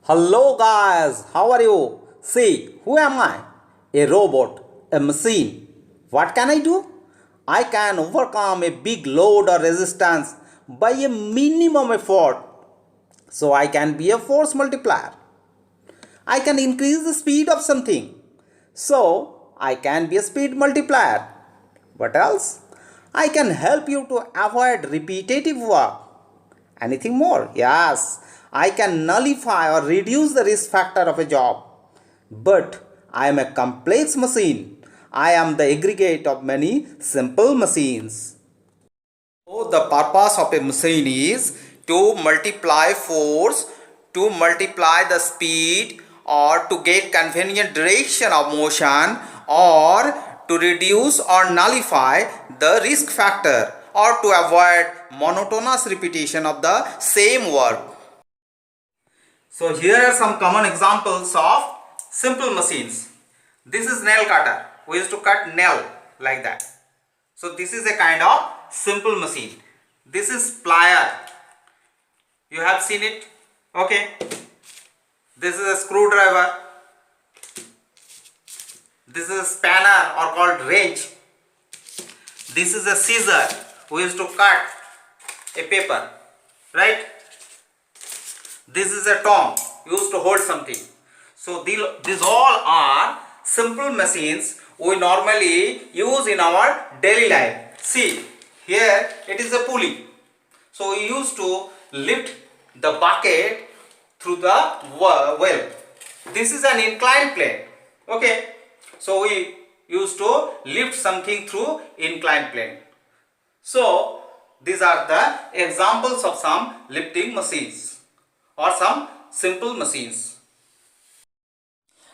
Hello guys, how are you? See, who am I? A robot, a machine. What can I do? I can overcome a big load or resistance by a minimum effort. So I can be a force multiplier. I can increase the speed of something. So I can be a speed multiplier. What else? I can help you to avoid repetitive work. Anything more? Yes, I can nullify or reduce the risk factor of a job. But I am a complex machine. I am the aggregate of many simple machines. So the purpose of a machine is to multiply force, to multiply the speed, or to get convenient direction of motion, or to reduce or nullify the risk factor, or to avoid monotonous repetition of the same work. So here are some common examples of simple machines. This is nail cutter. We used to cut nail like that. So this is a kind of simple machine. This is plier. You have seen it. Okay. This is a screwdriver. This is a spanner or called wrench. This is a scissor. We used to cut a paper. Right. This is a tongue used to hold something. So these all are simple machines we normally use in our daily life. See, here it is a pulley. So we used to lift the bucket through the well. This is an inclined plane. Okay. So we used to lift something through inclined plane. So these are the examples of some lifting machines or some simple machines.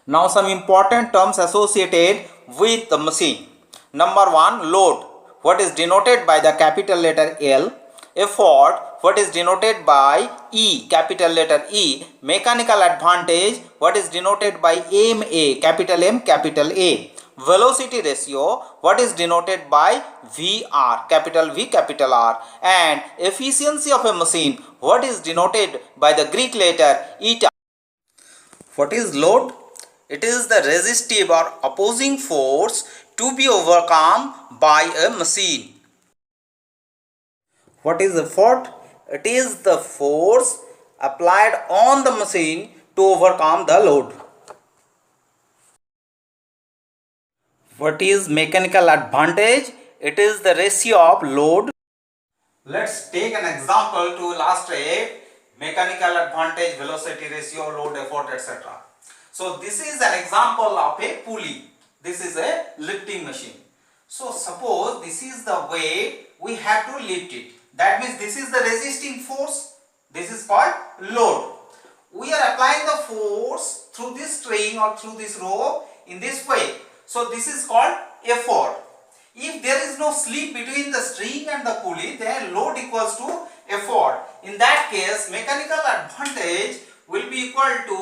Now some important terms associated with the machine. Number one, load, what is denoted by the capital letter L. Effort, what is denoted by E, capital letter E. Mechanical advantage, what is denoted by MA, capital M, capital A. Velocity ratio, what is denoted by VR, capital V, capital R. And efficiency of a machine, what is denoted by the Greek letter eta. What is load? It is the resistive or opposing force to be overcome by a machine. What is effort? It is the force applied on the machine to overcome the load. What is mechanical advantage? It is the ratio of load. Let's take an example to illustrate mechanical advantage, velocity ratio, load, effort, etc. So this is an example of a pulley. This is a lifting machine. So suppose this is the weight, we have to lift it. That means this is the resisting force. This is called load. We are applying the force through this string or through this rope in this way. So this is called effort. If there is no slip between the string and the pulley, then load equals to effort. In that case, mechanical advantage will be equal to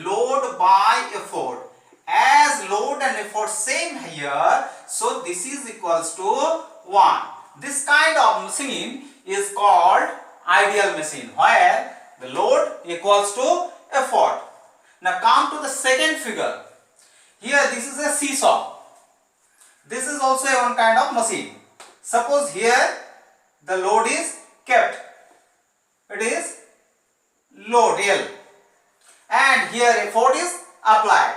load by effort. As load and effort same here, so this is equals to 1. This kind of machine is called ideal machine, where the load equals to effort. Now come to the second figure. Here this is a seesaw. This is also one kind of machine. Suppose here the load is kept. It is load L. And here effort is applied.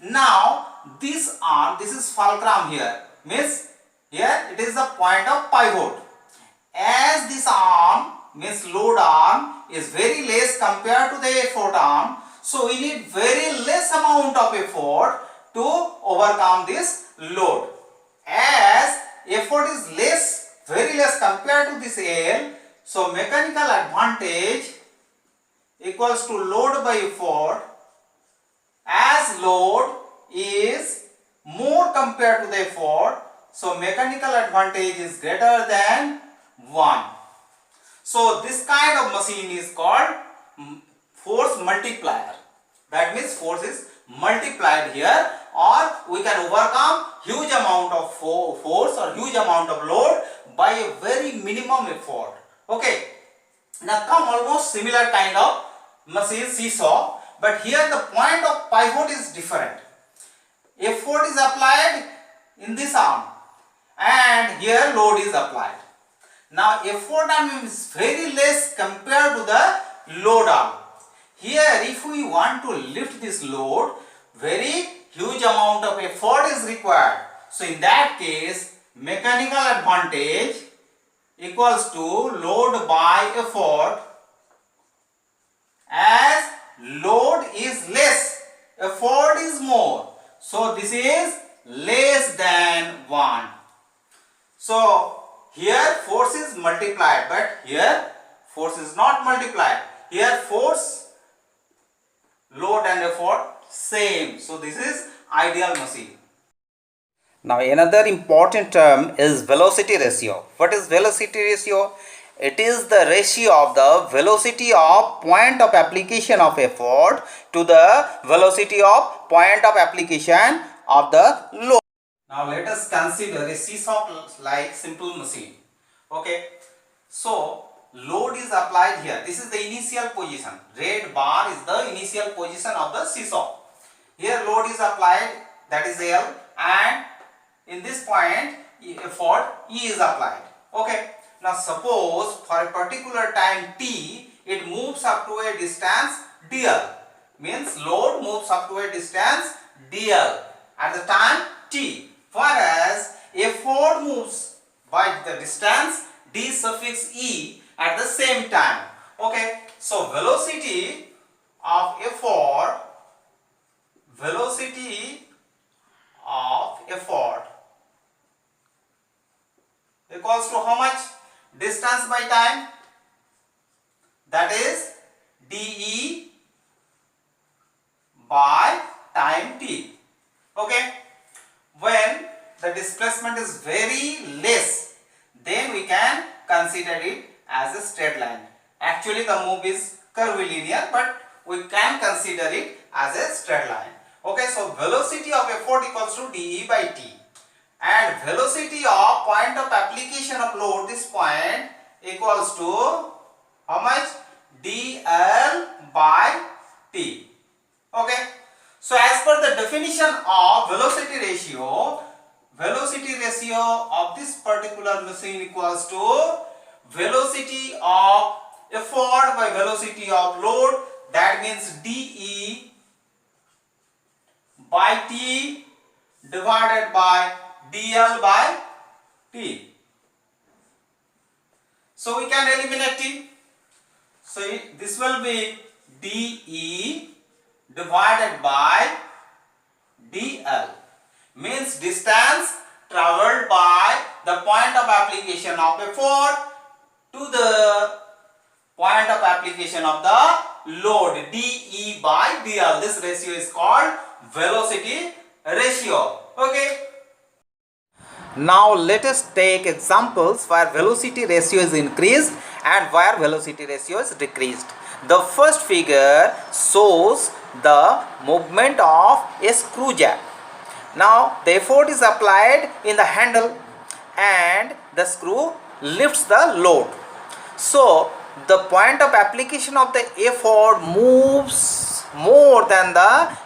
Now this arm, this is fulcrum here. Means here it is the point of pivot. As this arm, means load arm, is very less compared to the effort arm. So we need very less amount of effort to overcome this load. As effort is less, very less compared to this L, so mechanical advantage equals to load by effort. As load is more compared to the effort, so mechanical advantage is greater than 1. So this kind of machine is called force multiplier. That means force is multiplied here, or we can overcome huge amount of force or huge amount of load by a very minimum effort. Okay. Now come almost similar kind of machine, seesaw, but here the point of pivot is different. Effort is applied in this arm and here load is applied. Now effort arm is very less compared to the load arm. Here if we want to lift this load, very huge amount of effort is required. So in that case, mechanical advantage equals to load by effort, as load is less, effort is more. So this is less than 1. So here force is multiplied, but here force is not multiplied. Here force, load and effort same. So this is ideal machine. Now another important term is velocity ratio. What is velocity ratio? It is the ratio of the velocity of point of application of effort to the velocity of point of application of the load. Now let us consider a seesaw like simple machine. Okay. So load is applied here. This is the initial position. Red bar is the initial position of the seesaw. Here load is applied, that is L, and in this point effort E is applied. Okay. Now suppose for a particular time t, it moves up to a distance dl. Means load moves up to a distance dl at the time t. Whereas effort moves by the distance d suffix e at the same time. Okay. So velocity of effort equals to how much? Distance by time, that is dE by time t. Okay. When the displacement is very less, then we can consider it as a straight line. Actually the move is curvilinear, but we can consider it as a straight line. Okay, so velocity of effort equals to dE by t, and velocity of point of application of load, this point, equals to how much? dl by t. Okay. So as per the definition of velocity ratio of this particular machine equals to velocity of effort by velocity of load, that means dE by t divided by dl by t. So we can eliminate t. So this will be dE divided by dl, means distance traveled by the point of application of effort to the point of application of the load, dE by dl. This ratio is called velocity ratio. Okay. Now let us take examples where velocity ratio is increased and where velocity ratio is decreased. The first figure shows the movement of a screw jack. Now the effort is applied in the handle and the screw lifts the load. So the point of application of the effort moves more than the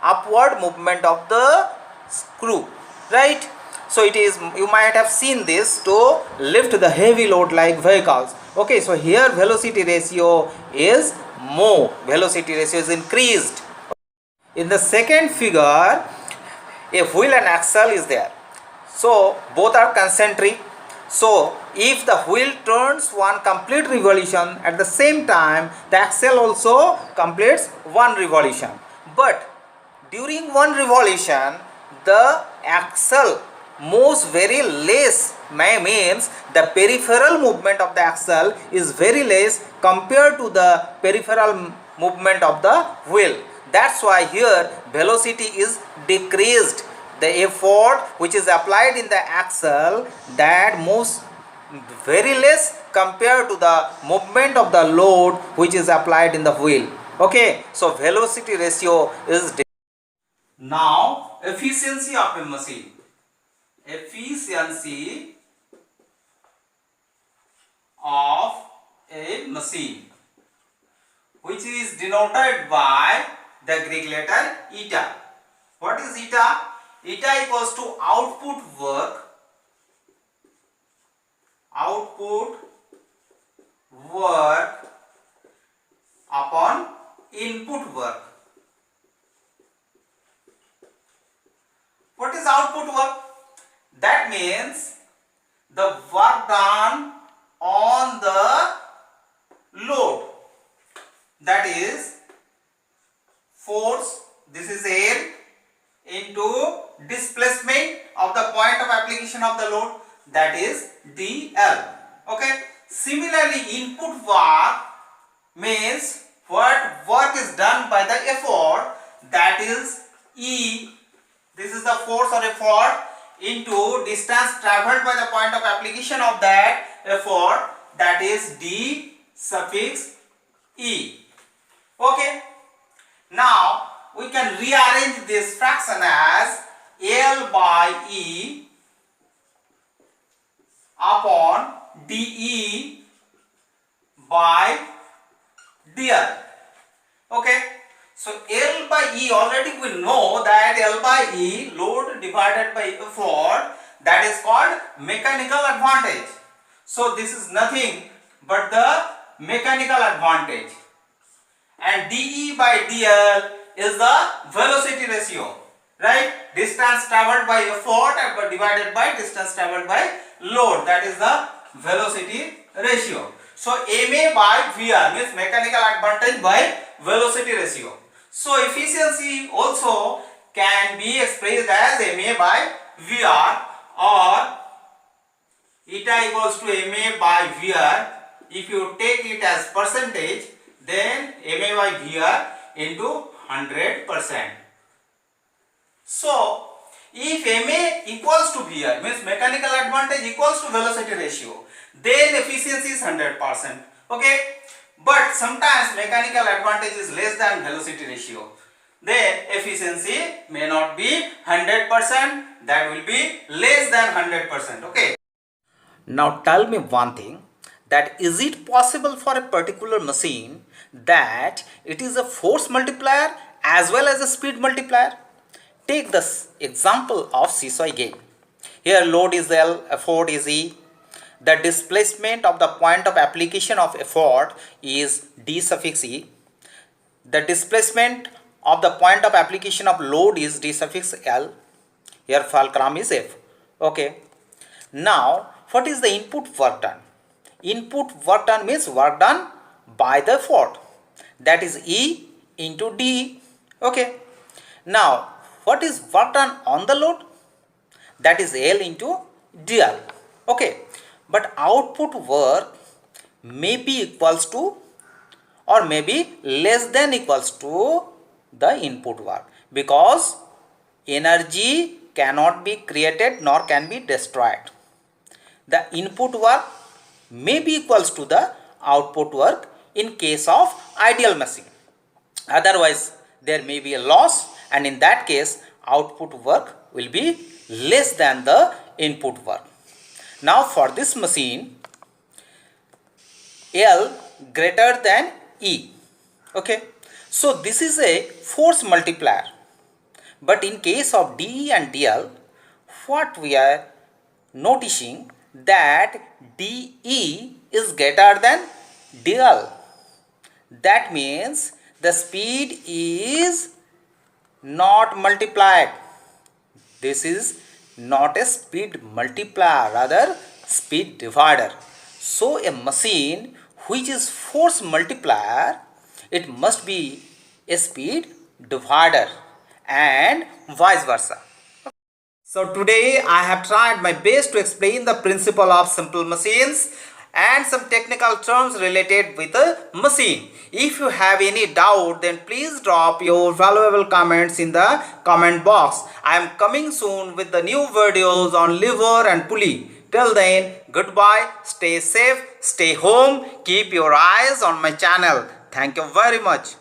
upward movement of the screw, right? So it is, you might have seen this, to lift the heavy load like vehicles. Okay, so here velocity ratio is more, velocity ratio is increased. In the second figure, a wheel and axle is there. So both are concentric. So if the wheel turns one complete revolution, at the same time the axle also completes one revolution. But during one revolution, the axle moves very less, means the peripheral movement of the axle is very less compared to the peripheral movement of the wheel. That's why here velocity is decreased. The effort which is applied in the axle, that moves very less compared to the movement of the load which is applied in the wheel. Okay, so velocity ratio is decreased. Now efficiency of a machine. Efficiency of a machine, which is denoted by the Greek letter eta. What is eta? Eta equals to output work upon input work. What is output work? That means the work done on the load, that is force, this is L, into displacement of the point of application of the load, that is dl. Okay. Similarly, input work means what work is done by the effort, that is E, this is the force or effort, into distance traveled by the point of application of that effort, that is d suffix e. Okay. Now we can rearrange this fraction as L by E upon dE by dl. Okay. So L by E, already we know that L by E, load divided by effort, that is called mechanical advantage. So this is nothing but the mechanical advantage, and dE by dl is the velocity ratio, right? Distance traveled by effort divided by distance traveled by load, that is the velocity ratio. So ma by Vr means mechanical advantage by velocity ratio. So efficiency also can be expressed as ma by Vr, or eta equals to ma by Vr. If you take it as percentage, then ma by Vr into 100%. So if ma equals to Vr means mechanical advantage equals to velocity ratio, then efficiency is 100%. Okay. But sometimes mechanical advantage is less than velocity ratio, then efficiency may not be 100%, that will be less than 100%. Okay. Now tell me one thing, that is it possible for a particular machine that it is a force multiplier as well as a speed multiplier? Take this example of seesaw game. Here load is L, effort is E. The displacement of the point of application of effort is d suffix E. The displacement of the point of application of load is d suffix L. Here fulcrum is F. Okay. Now what is the input work done? Input work done means work done by the effort, that is E into d. Okay. Now what is work done on the load? That is L into dl. Okay. But output work may be equals to or may be less than equals to the input work, because energy cannot be created nor can be destroyed. The input work may be equals to the output work in case of ideal machine. Otherwise there may be a loss, and in that case output work will be less than the input work. Now for this machine, L greater than E. Okay. So this is a force multiplier. But in case of dE and dl, what we are noticing, that dE is greater than dl. That means the speed is not multiplied. This is not a speed multiplier, rather speed divider. So a machine which is force multiplier, it must be a speed divider, and vice versa. So today I have tried my best to explain the principle of simple machines and some technical terms related with a machine. If you have any doubt, then please drop your valuable comments in the comment box. I am coming soon with the new videos on lever and pulley. Till then, goodbye, stay safe, stay home, keep your eyes on my channel. Thank you very much.